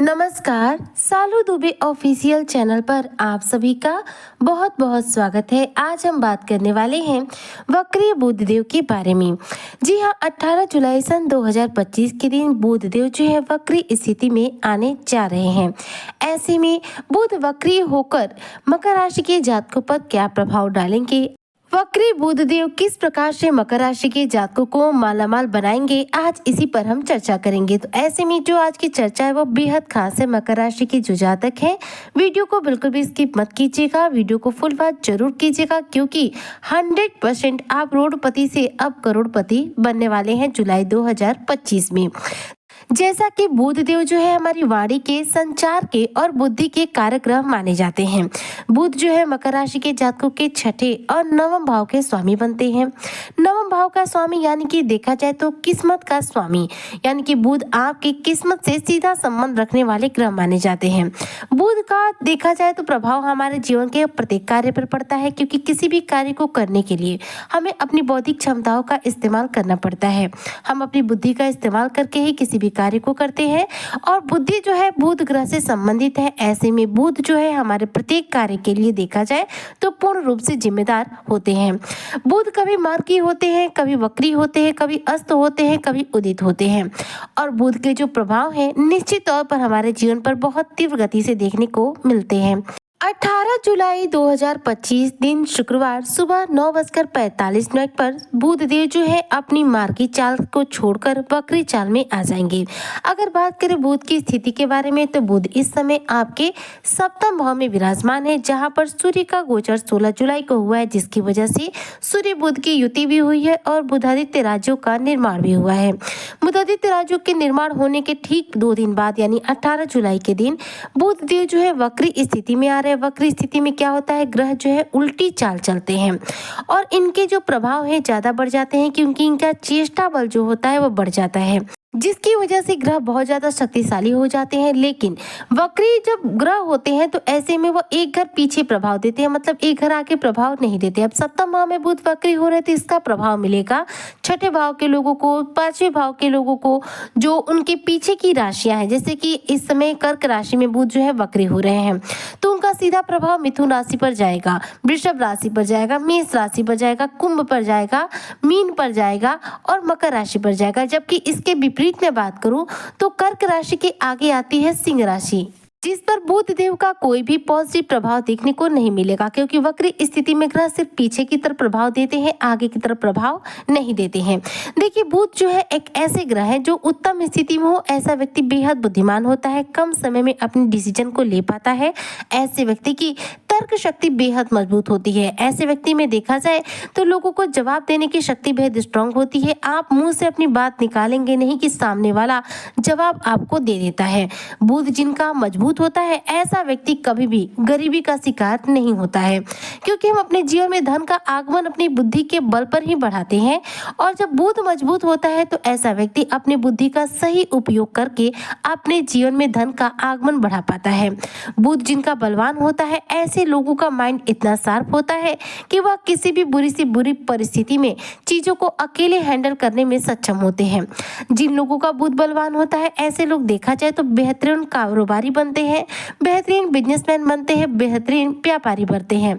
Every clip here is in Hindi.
नमस्कार, सालू दुबे ऑफिशियल चैनल पर आप सभी का बहुत बहुत स्वागत है। आज हम बात करने वाले हैं वक्री बुधदेव के बारे में। जी हाँ, 18 जुलाई सन 2025 के दिन बुधदेव जो है वक्री स्थिति में आने जा रहे हैं। ऐसे में बुध वक्री होकर मकर राशि के जातकों पर क्या प्रभाव डालेंगे, वक्री बुधदेव किस प्रकार से मकर राशि के जातकों को मालामाल बनाएंगे, आज इसी पर हम चर्चा करेंगे। तो ऐसे में जो आज की चर्चा है वो बेहद खास है मकर राशि के जो जातक हैं। वीडियो को बिल्कुल भी स्किप मत कीजिएगा, वीडियो को फुल वॉच जरूर कीजिएगा क्योंकि 100% आप करोड़पति से अब करोड़पति बनने वाले हैं जुलाई 2025 में। जैसा कि बुधदेव जो है हमारी वाणी के, संचार के और बुद्धि के कारक ग्रह माने जाते हैं। बुध जो है मकर राशि के जातकों के छठे और नवम भाव के स्वामी बनते हैं। नवम भाव का स्वामी यानी कि देखा जाए तो किस्मत का स्वामी, यानी कि बुध आपकी किस्मत से सीधा संबंध रखने वाले ग्रह माने जाते हैं। बुध का देखा जाए तो प्रभाव हमारे जीवन के प्रत्येक कार्य पर पड़ता है क्योंकि किसी भी कार्य को करने के लिए हमें अपनी बौद्धिक क्षमताओं का इस्तेमाल करना पड़ता है। हम अपनी बुद्धि का इस्तेमाल करके ही किसी भी कार्य को करते हैं और बुद्धि जो है बुध ग्रह से संबंधित है। ऐसे में बुध जो है हमारे प्रत्येक कार्य के लिए देखा जाए तो पूर्ण रूप से जिम्मेदार होते हैं। बुध कभी मार्गी होते हैं, कभी वक्री होते हैं, कभी अस्त होते हैं, कभी उदित होते हैं और बुध के जो प्रभाव है निश्चित तौर पर हमारे जीवन पर बहुत तीव्र गति से देखने को मिलते हैं। 18 जुलाई 2025 दिन शुक्रवार सुबह 9:45 पर बुधदेव जो है अपनी मार्गी चाल को छोड़कर वक्री चाल में आ जाएंगे। अगर बात करें बुध की स्थिति के बारे में तो बुध इस समय आपके सप्तम भाव में विराजमान है जहां पर सूर्य का गोचर 16 जुलाई को हुआ है, जिसकी वजह से सूर्य बुध की युति भी हुई है और बुधादित्य राजयोग का निर्माण भी हुआ है। बुधादित्य राजयोग के निर्माण होने के ठीक 2 दिन बाद यानी 18 जुलाई के दिन बुधदेव जो है वक्री स्थिति में आ रहे। वक्री स्थिति में क्या होता है, ग्रह जो है उल्टी चाल चलते हैं और इनके जो प्रभाव है ज्यादा बढ़ जाते हैं क्योंकि इनका चेष्टा बल जो होता है वो बढ़ जाता है, जिसकी वजह से ग्रह बहुत ज्यादा शक्तिशाली हो जाते हैं। लेकिन वक्री जब ग्रह होते हैं तो ऐसे में वो एक घर पीछे प्रभाव देते हैं, मतलब एक घर आके प्रभाव नहीं देते। अब सप्तम भाव में बुध वक्री हो रहे तो इसका प्रभाव मिलेगा छठे भाव के लोगों को, पांचवें भाव के लोगों को, जो उनके पीछे की राशियां हैं। जैसे कि इस समय कर्क राशि में बुध जो है वक्री हो रहे हैं तो उनका सीधा प्रभाव मिथुन राशि पर जाएगा, वृषभ राशि पर जाएगा, मेष राशि पर जाएगा, कुंभ पर जाएगा, मीन पर जाएगा और मकर राशि पर जाएगा। जबकि इसके विपरीत में बात करूं तो कर्क राशि के आगे आती है सिंह राशि, जिस पर बुधदेव का कोई भी पॉजिटिव प्रभाव देखने को नहीं मिलेगा क्योंकि वक्री स्थिति में ग्रह सिर्फ पीछे की तरफ प्रभाव देते हैं, आगे की तरफ प्रभाव नहीं देते हैं। देखिए, बुध जो है एक ऐसे ग्रह है जो उत्तम स्थिति में हो ऐसा व्यक्ति बेहद बुद्धिमान होता है, कम समय में अपने डिसीजन को ले पाता है। ऐसे व्यक्ति की तर्क शक्ति बेहद मजबूत होती है। ऐसे व्यक्ति में देखा जाए तो लोगों को जवाब देने की शक्ति बेहद स्ट्रांग होती है। आप मुंह से अपनी बात निकालेंगे नहीं कि सामने वाला जवाब आपको दे देता है। बुध जिनका मजबूत होता है ऐसा व्यक्ति कभी भी गरीबी का शिकार नहीं होता है क्योंकि हम अपने जीवन में धन का आगमन अपनी बुद्धि के बल पर ही बढ़ाते हैं और जब बुध मजबूत होता है तो ऐसा व्यक्ति अपनी बुद्धि का सही उपयोग करके अपने जीवन में धन का आगमन बढ़ा पाता है। बुध जिनका बलवान होता है ऐसे लोगों का माइंड इतना शार्प होता है कि वह किसी भी बुरी से बुरी परिस्थिति में चीजों को अकेले हैंडल करने में सक्षम होते हैं। जिन लोगों का बुध बलवान होता है ऐसे लोग देखा जाए तो बेहतरीन कारोबारी बनते हैं, बेहतरीन बिजनेसमैन बनते हैं, बेहतरीन व्यापारी बनते हैं।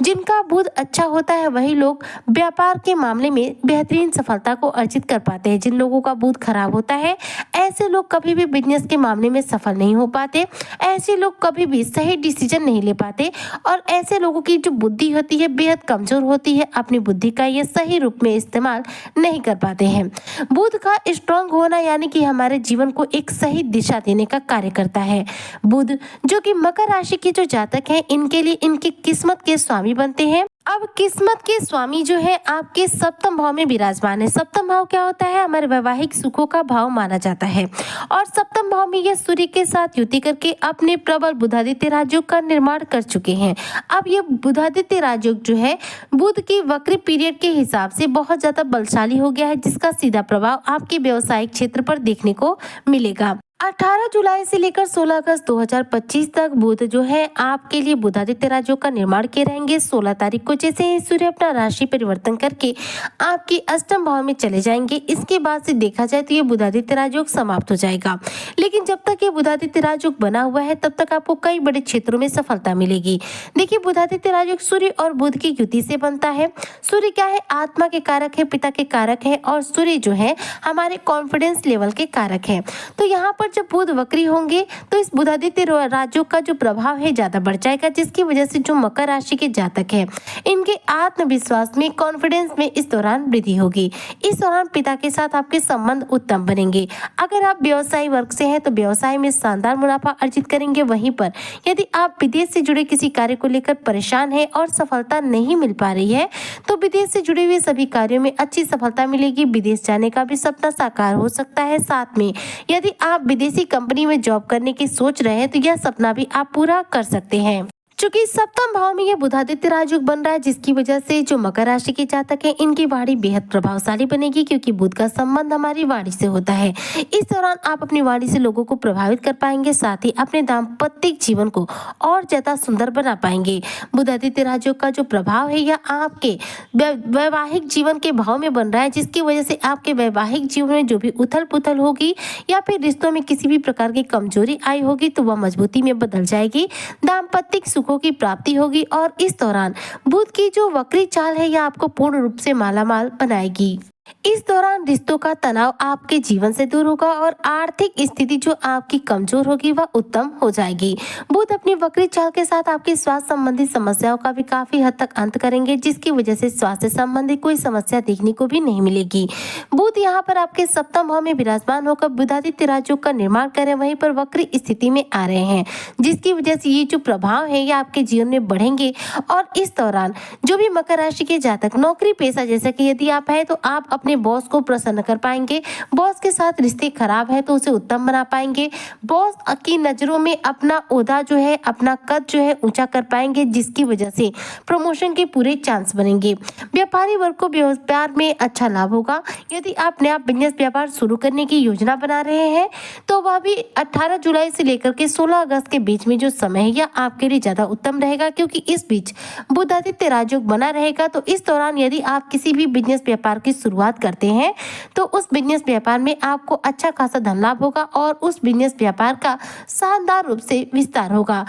जिनका बुध अच्छा होता है वही लोग व्यापार के मामले में बेहतरीन सफलता को अर्जित कर पाते हैं। जिन लोगों का बुध खराब होता है ऐसे लोग कभी भी बिजनेस के मामले में सफल नहीं हो पाते, ऐसे लोग कभी भी सही डिसीजन नहीं ले पाते और ऐसे लोगों की जो बुद्धि होती है बेहद कमजोर होती है, अपनी बुद्धि का ये सही रूप में इस्तेमाल नहीं कर पाते हैं। बुध का स्ट्रांग होना यानी कि हमारे जीवन को एक सही दिशा देने का कार्य करता है। बुध जो कि मकर राशि के जो जातक हैं इनके लिए इनकी किस्मत के स्वामी बनते हैं। अब किस्मत के स्वामी जो है आपके सप्तम भाव में विराजमान है। सप्तम भाव क्या होता है, हमारे वैवाहिक सुखों का भाव माना जाता है और सप्तम भाव में यह सूर्य के साथ युति करके अपने प्रबल बुधादित्य राजयोग का निर्माण कर चुके हैं। अब ये बुधादित्य राजयोग जो है बुध की वक्री पीरियड के हिसाब से बहुत ज्यादा बलशाली हो गया है, जिसका सीधा प्रभाव आपके व्यवसायिक क्षेत्र पर देखने को मिलेगा। 18 जुलाई से लेकर 16 अगस्त 2025 तक बुध जो है आपके लिए बुधादित्य राजयोग का निर्माण किए रहेंगे। 16 तारीख को जैसे ही सूर्य अपना राशि परिवर्तन करके आपकी अष्टम भाव में चले जाएंगे, इसके बाद से देखा जाए तो ये बुधादित्य राजयोग समाप्त हो जाएगा। लेकिन जब तक ये बुधादित्य राजयोग बना हुआ है तब तक आपको कई बड़े क्षेत्रों में सफलता मिलेगी। देखिए, बुधादित्य राजयोग सूर्य और बुध की युति से बनता है। सूर्य क्या है, आत्मा के कारक है, पिता के कारक है, और सूर्य जो है हमारे कॉन्फिडेंस लेवल के कारक है। तो यहाँ पर जब बुध वक्री होंगे तो इस बुधादित्य राजयोग का जो प्रभाव है ज्यादा बढ़ जाएगा, जिसकी वजह से जो मकर राशि के जातक हैं इनके आत्मविश्वास में, कॉन्फिडेंस में इस दौरान वृद्धि होगी। इस दौरान पिता के साथ आपके संबंध उत्तम बनेंगे। अगर आप व्यवसायी वर्ग से हैं तो व्यवसाय में शानदार मुनाफा अर्जित करेंगे। वहीं पर यदि आप विदेश से जुड़े किसी कार्य को लेकर परेशान हैं और सफलता नहीं मिल पा रही है तो विदेश से जुड़े हुए सभी कार्यों में अच्छी सफलता मिलेगी। विदेश जाने का भी सपना साकार हो सकता है। साथ में यदि आप विदेशी कंपनी में जॉब करने की सोच रहे हैं तो यह सपना भी आप पूरा कर सकते हैं। चूंकि सप्तम भाव में यह बुधादित्य राजयोग बन रहा है, जिसकी वजह से जो मकर राशि के जातक हैं इनकी वाणी बेहद प्रभावशाली बनेगी, क्योंकि बुध का संबंध हमारी वाणी से होता है। इस दौरान आप अपनी वाणी से लोगों को प्रभावित कर पाएंगे, साथ ही अपने दाम्पत्य जीवन को और ज्यादा सुंदर बना पाएंगे। बुधादित्य राजयोग का जो प्रभाव है यह आपके वैवाहिक जीवन के भाव में बन रहा है, जिसकी वजह से आपके वैवाहिक जीवन में जो भी उथल पुथल होगी या फिर रिश्तों में किसी भी प्रकार की कमजोरी आई होगी तो वह मजबूती में बदल जाएगी। दाम्पत्य सुखों की प्राप्ति होगी और इस दौरान बुध की जो वक्री चाल है यह आपको पूर्ण रूप से मालामाल बनाएगी। इस दौरान रिश्तों का तनाव आपके जीवन से दूर होगा और आर्थिक स्थिति जो आपकी कमजोर होगी वह उत्तम हो जाएगी। बुध अपनी वक्री चाल के साथ आपकी स्वास्थ्य संबंधी समस्याओं का भी काफी हद तक अंत करेंगे, जिसकी वजह से स्वास्थ्य संबंधी कोई समस्या देखने को भी नहीं मिलेगी। बुध यहाँ पर आपके सप्तम भाव में विराजमान होकर बुधादित्य राजयोग का निर्माण कर रहे हैं, वहीं पर वक्री स्थिति में आ रहे हैं, जिसकी वजह से ये जो प्रभाव है ये आपके जीवन में बढ़ेंगे। और इस दौरान जो भी मकर राशि के जातक नौकरी पेशा जैसा कि यदि आप है तो आप अपने बॉस को प्रसन्न कर पाएंगे। बॉस के साथ रिश्ते खराब है तो उसे उत्तम बना पाएंगे। बॉस की नजरों में अपना ओहदा जो है, अपना कद जो है ऊंचा कर पाएंगे, जिसकी वजह से प्रमोशन के पूरे चांस बनेंगे। व्यापारी वर्ग को व्यापार में अच्छा लाभ होगा। यदि आप नया बिजनेस व्यापार शुरू करने की योजना बना रहे हैं तो वह भी 18 जुलाई से लेकर के 16 अगस्त के बीच में जो समय है यह आपके लिए ज्यादा उत्तम रहेगा, क्योंकि इस बीच बुधादित्य राजयोग बना रहेगा। तो इस दौरान यदि आप किसी भी बिजनेस व्यापार की शुरुआत करते हैं तो उस बिजनेस व्यापार में आपको अच्छा खासा धन लाभ होगा और उस बिजनेस व्यापार का शानदार रूप से विस्तार होगा।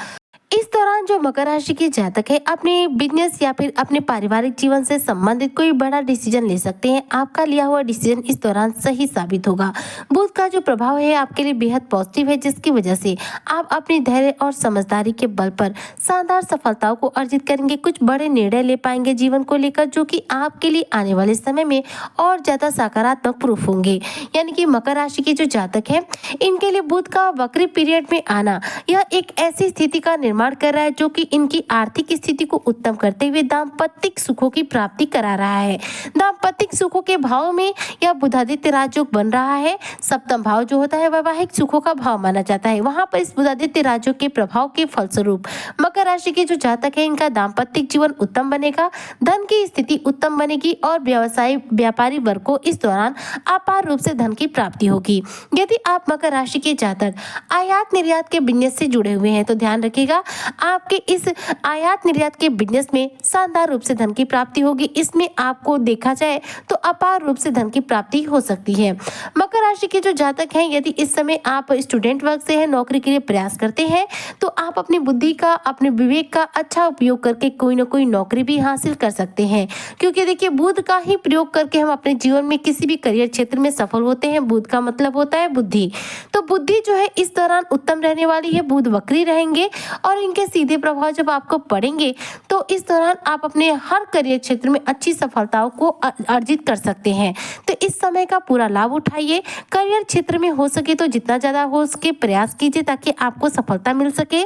इस दौरान जो मकर राशि के जातक है अपने बिजनेस या फिर अपने पारिवारिक जीवन से संबंधित कोई बड़ा डिसीजन ले सकते हैं। आपका लिया हुआ डिसीजन इस दौरान सही साबित होगा। बुध का जो प्रभाव है आपके लिए बेहद पॉजिटिव है, जिसकी वजह से आप अपनी धैर्य और समझदारी के बल पर शानदार सफलताओं को अर्जित करेंगे। कुछ बड़े निर्णय ले पाएंगे जीवन को लेकर, जो कि आपके लिए आने वाले समय में और ज्यादा सकारात्मक प्रूफ होंगे। यानी कि मकर राशि के जो जातक है इनके लिए बुध का वक्री पीरियड में आना यह एक ऐसी स्थिति का निर्माण कर रहा है जो कि इनकी आर्थिक स्थिति को उत्तम करते हुए दाम्पत्य सुखों की प्राप्ति करा रहा है। दाम्पत्य सुखों के भाव में यह बुधादित्य राजयोग बन रहा है। सप्तम भाव जो होता है वैवाहिक सुखों का भाव माना जाता है। वहां पर इस बुधादित्य राजयोग के प्रभाव के फलस्वरूप मकर राशि के जो जातक है इनका दाम्पत्य जीवन उत्तम बनेगा, धन की स्थिति उत्तम बनेगी और व्यवसायी व्यापारी वर्ग को इस दौरान अपार रूप से धन की प्राप्ति होगी। यदि आप मकर राशि के जातक आयात निर्यात के बिजनेस से जुड़े हुए हैं तो ध्यान रखिएगा, आपके इस आयात निर्यात के बिजनेस में शानदार रूप से धन की प्राप्ति होगी। इसमें आपको देखा जाए तो अपार रूप से धन की प्राप्ति हो सकती है। मकर राशि के जो जातक हैं यदि इस समय आप स्टूडेंट वर्ग से हैं, नौकरी के लिए प्रयास करते हैं तो आप अपनी बुद्धि का, अपने विवेक का अच्छा उपयोग करके कोई ना कोई नौकरी भी हासिल कर सकते हैं, क्योंकि देखिए बुध का ही प्रयोग करके हम अपने जीवन में किसी भी करियर क्षेत्र में सफल होते हैं। बुध का मतलब होता है बुद्धि, तो बुद्धि जो है इस दौरान उत्तम रहने वाली है। बुध वक्री रहेंगे और इनके सीधे प्रभाव जब आपको पड़ेंगे तो इस दौरान आप अपने हर करियर क्षेत्र में अच्छी सफलताओं को अर्जित कर सकते हैं। तो इस समय का पूरा लाभ उठाइए। करियर क्षेत्र में हो सके तो जितना ज्यादा हो सके प्रयास कीजिए ताकि आपको सफलता मिल सके।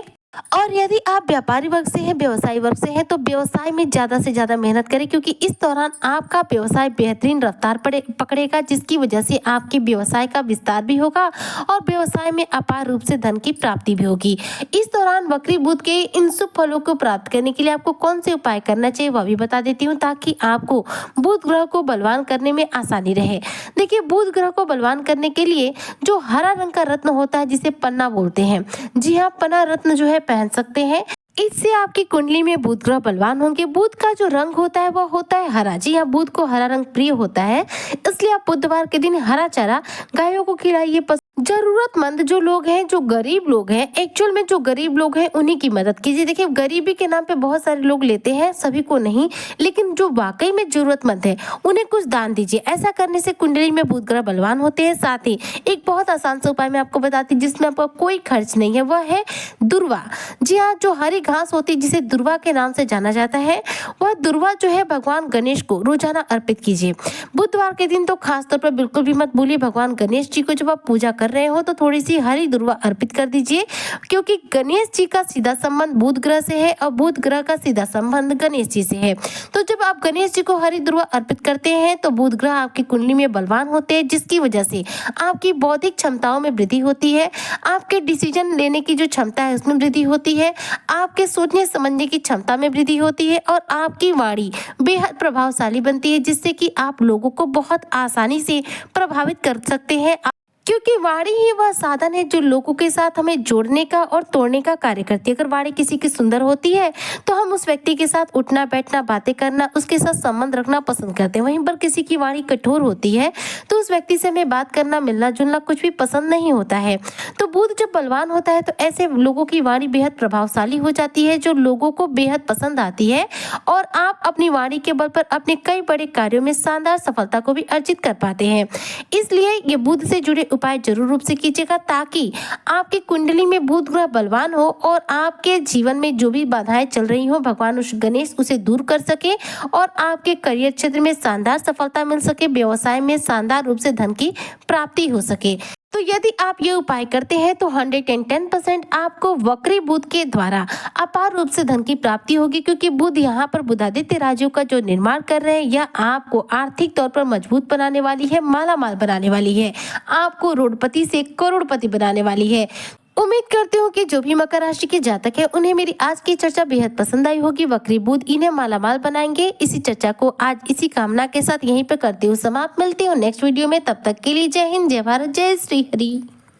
और यदि आप व्यापारी वर्ग से हैं, व्यवसायी वर्ग से हैं, तो व्यवसाय में ज़्यादा से ज़्यादा मेहनत करें, क्योंकि इस दौरान आपका व्यवसाय बेहतरीन रफ्तार पकड़ेगा, जिसकी वजह से आपके व्यवसाय का विस्तार भी होगा और व्यवसाय में अपार रूप से धन की प्राप्ति भी होगी। इस दौरान वक्री बुध के इन शुभ फलों को प्राप्त करने के लिए आपको कौन से उपाय करना चाहिए वह भी बता देती हूँ, ताकि आपको बुध ग्रह को बलवान करने में आसानी रहे। देखिए, बुध ग्रह को बलवान करने के लिए जो हरा रंग का रत्न होता है, जिसे पन्ना बोलते हैं, जी हाँ, पन्ना रत्न जो है पहन सकते हैं। इससे आपकी कुंडली में बुध ग्रह बलवान होंगे। बुध का जो रंग होता है वह होता है हरा। जी हाँ, बुध को हरा रंग प्रिय होता है, इसलिए आप बुधवार के दिन हरा चारा गायों को खिलाइए। जरूरतमंद जो लोग हैं, जो गरीब लोग हैं, एक्चुअल में जो गरीब लोग हैं उन्हीं की मदद कीजिए। देखिए, गरीबी के नाम पे बहुत सारे लोग लेते हैं, सभी को नहीं, लेकिन जो वाकई में जरूरतमंद है उन्हें कुछ दान दीजिए। ऐसा करने से कुंडली में बुध ग्रह बलवान होते हैं। साथ ही एक बहुत आसान सा उपाय मैं आपको बताती हूँ, जिसमें आपको कोई खर्च नहीं है, वह है दुर्वा। जी हाँ, जो हरी घास होती है, जिसे दुर्वा के नाम से जाना जाता है, वह दुर्वा जो है भगवान गणेश को रोजाना अर्पित कीजिए। बुधवार के दिन तो खास तौर पर बिल्कुल भी मत भूलिए, भगवान गणेश जी को जब आप पूजा कर रहे हो तो थोड़ी सी हरी दुर्वा अर्पित कर दीजिए, क्योंकि गणेश जी का सीधा संबंध बुध ग्रह से है और बुध ग्रह का सीधा संबंध गणेश जी से है। तो जब आप गणेश जी को हरी दुर्वा अर्पित करते हैं तो बुध ग्रह आपकी कुंडली में बलवान होते हैं, जिसकी वजह से आपकी बौद्धिक क्षमताओं में वृद्धि होती है, आपके डिसीजन लेने की जो क्षमता है उसमें वृद्धि होती है, आपके सोचने समझने की क्षमता में वृद्धि होती है और आपकी वाणी बेहद प्रभावशाली बनती है, जिससे कि आप लोगों को बहुत आसानी से प्रभावित कर सकते हैं, क्योंकि वाणी ही वह साधन है जो लोगों के साथ हमें जोड़ने का और तोड़ने का कार्य करती है। अगर वाणी किसी की सुंदर होती है तो हम उस व्यक्ति के साथ उठना बैठना, बातें करना, उसके साथ संबंध रखना पसंद करते हैं। वहीं पर किसी की वाणी कठोर होती है तो उस व्यक्ति से हमें बात करना, मिलना जुलना कुछ भी पसंद नहीं होता है। तो बुध जब बलवान होता है तो ऐसे लोगों की वाणी बेहद प्रभावशाली हो जाती है, जो लोगों को बेहद पसंद आती है, और आप अपनी वाणी के बल पर अपने कई बड़े कार्यों में शानदार सफलता को भी अर्जित कर पाते हैं। इसलिए ये बुध से जुड़े उपाय जरूर रूप से कीजिएगा, ताकि आपकी कुंडली में बुध ग्रह बलवान हो और आपके जीवन में जो भी बाधाएं चल रही हो, भगवान गणेश उसे दूर कर सके और आपके करियर क्षेत्र में शानदार सफलता मिल सके, व्यवसाय में शानदार रूप से धन की प्राप्ति हो सके। तो यदि आप ये उपाय करते हैं तो 110% आपको वक्री बुध के द्वारा अपार रूप से धन की प्राप्ति होगी, क्योंकि बुध यहाँ पर बुधादित्य राजियों का जो निर्माण कर रहे हैं, यह आपको आर्थिक तौर पर मजबूत बनाने वाली है, मालामाल बनाने वाली है, आपको रोडपति से करोड़पति बनाने वाली है। उम्मीद करती हूँ कि जो भी मकर राशि के जातक है उन्हें मेरी आज की चर्चा बेहद पसंद आई होगी। वक्री बुध इन्हें मालामाल बनाएंगे। इसी चर्चा को आज इसी कामना के साथ यहीं पर करती हूँ समाप्त। मिलती हूँ नेक्स्ट वीडियो में, तब तक के लिए जय हिंद, जय भारत, जय श्री हरि।